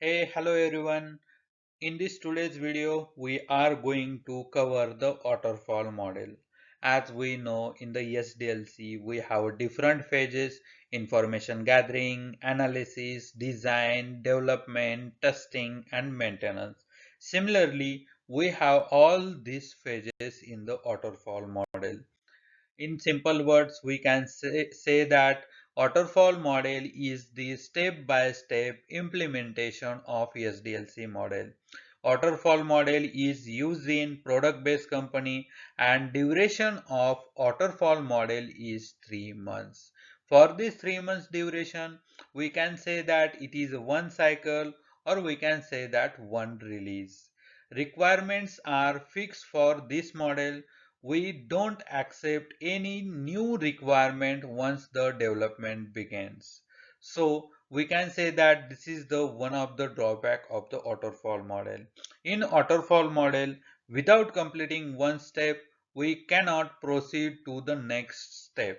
Hey, hello everyone. In this today's video, we are going to cover the waterfall model. As we know, in the SDLC, we have different phases: information gathering, analysis, design, development, testing, and maintenance. Similarly, we have all these phases in the waterfall model. In simple words, we can say that waterfall model is the step-by-step implementation of SDLC model. Waterfall model is used in product-based company and duration of waterfall model is 3 months. For this 3 months duration, we can say that it is one cycle or we can say that one release. Requirements are fixed for this model. We don't accept any new requirement once the development begins. So we can say that this is the one of the drawback of the waterfall model. In waterfall model, without completing one step, we cannot proceed to the next step.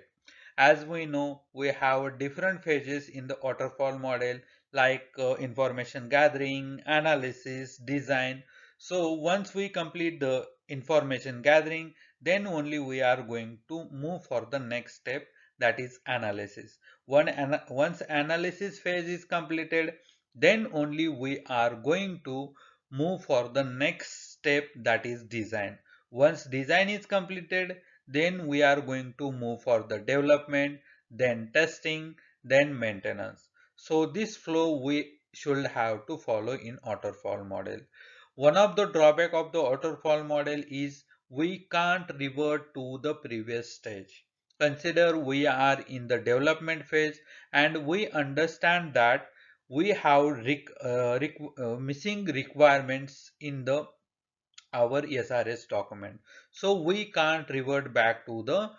As we know, we have different phases in the waterfall model like information gathering, analysis, design. So once we complete the information gathering, then only we are going to move for the next step, that is analysis. Once analysis phase is completed, then only we are going to move for the next step, that is design. Once design is completed, then we are going to move for the development, then testing, then maintenance. So this flow we should have to follow in waterfall model. One of the drawback of the waterfall model is we can't revert to the previous stage. Consider we are in the development phase and we understand that we have missing requirements in the our SRS document. So we can't revert back to the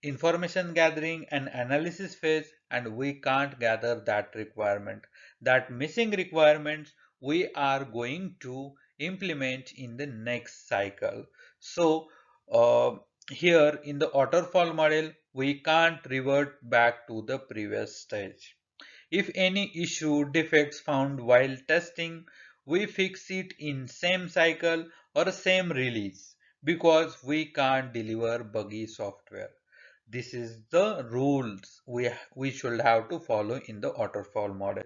information gathering and analysis phase and we can't gather that requirement. That missing requirements we are going to implement in the next cycle. So here in the waterfall model, we can't revert back to the previous stage. If any issue defects found while testing, we fix it in same cycle or same release because we can't deliver buggy software. This is the rules we should have to follow in the waterfall model.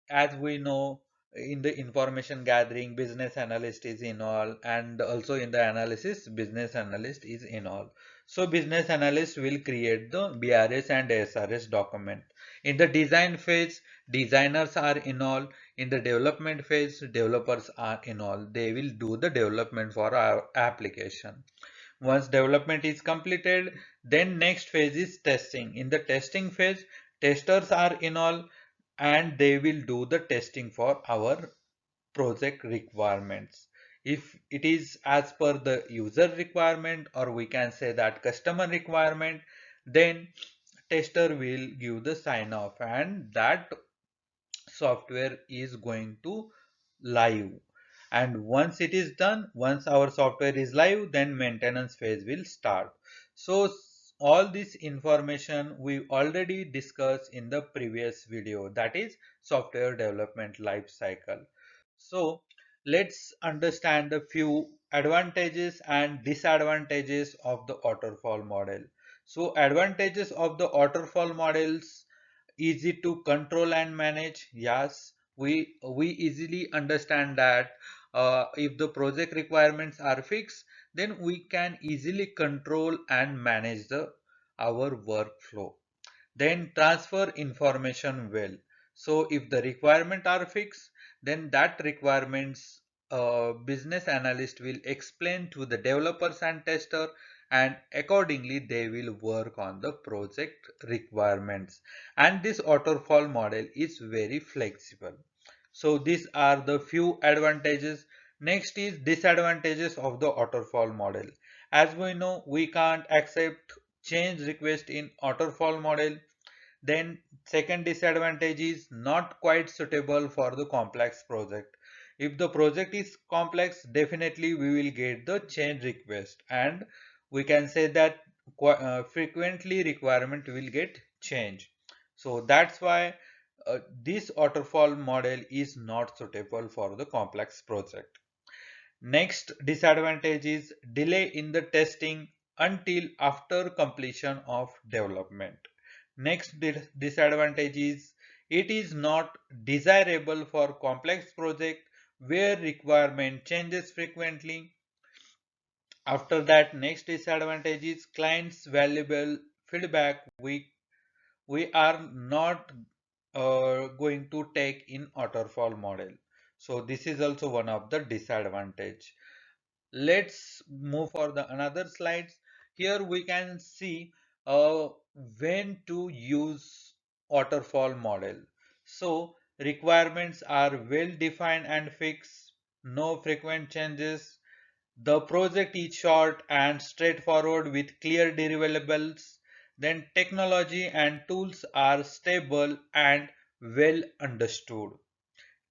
As we know, in the information gathering, business analyst is involved, and also in the analysis, business analyst is involved. So business analyst will create the BRS and SRS document. In the design phase, designers are involved. In the development phase, developers are involved. They will do the development for our application. Once development is completed, then next phase is testing. In the testing phase, testers are involved and they will do the testing for our project requirements. If it is as per the user requirement or we can say that customer requirement, then tester will give the sign off and that software is going to live. And once it is done, once our software is live, then maintenance phase will start. So all this information we already discussed in the previous video, that is software development life cycle. So let's understand a few advantages and disadvantages of the waterfall model. So advantages of the waterfall models: easy to control and manage. Yes, we easily understand that if the project requirements are fixed, then we can easily control and manage the our workflow. Then transfer information well. So if the requirement are fixed, then that requirements business analyst will explain to the developers and tester, and accordingly they will work on the project requirements. And this waterfall model is very flexible. So these are the few advantages. Next is disadvantages of the waterfall model. As we know, we can't accept change request in waterfall model. Then second disadvantage is not quite suitable for the complex project. If the project is complex, definitely we will get the change request, and we can say that frequently requirement will get changed. So that's why this waterfall model is not suitable for the complex project. Next disadvantage is delay in the testing until after completion of development. Next disadvantage is it is not desirable for complex project where requirement changes frequently. After that, next disadvantage is clients valuable feedback we are not going to take in waterfall model. So this is also one of the disadvantage. Let's move for the another slides. Here we can see uh, when to use waterfall model. So requirements are well defined and fixed, no frequent changes. The project is short and straightforward with clear deliverables. Then technology and tools are stable and well understood.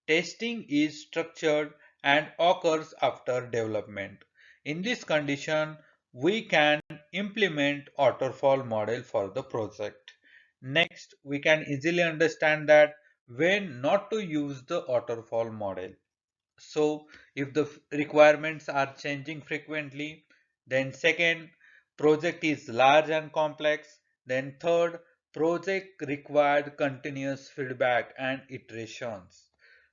Testing is structured and occurs after development. In this condition, we can implement waterfall model for the project. Next, we can easily understand that when not to use the waterfall model. So if the requirements are changing frequently, then second, project is large and complex, then third, project required continuous feedback and iterations,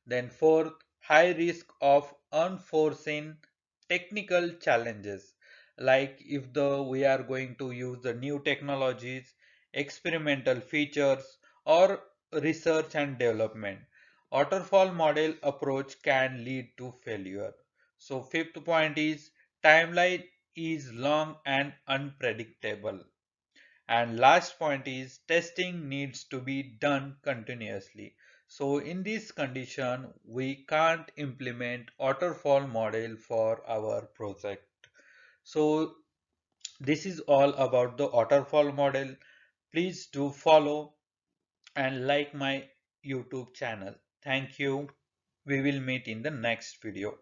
then fourth, high risk of unforeseen technical challenges, like if the we are going to use the new technologies, experimental features, or research and development. Waterfall model approach can lead to failure. So fifth point is timeline is long and unpredictable. And last point is testing needs to be done continuously. So in this condition, we can't implement waterfall model for our project. So this is all about the waterfall model. Please do follow and like my YouTube channel. Thank you. We will meet in the next video.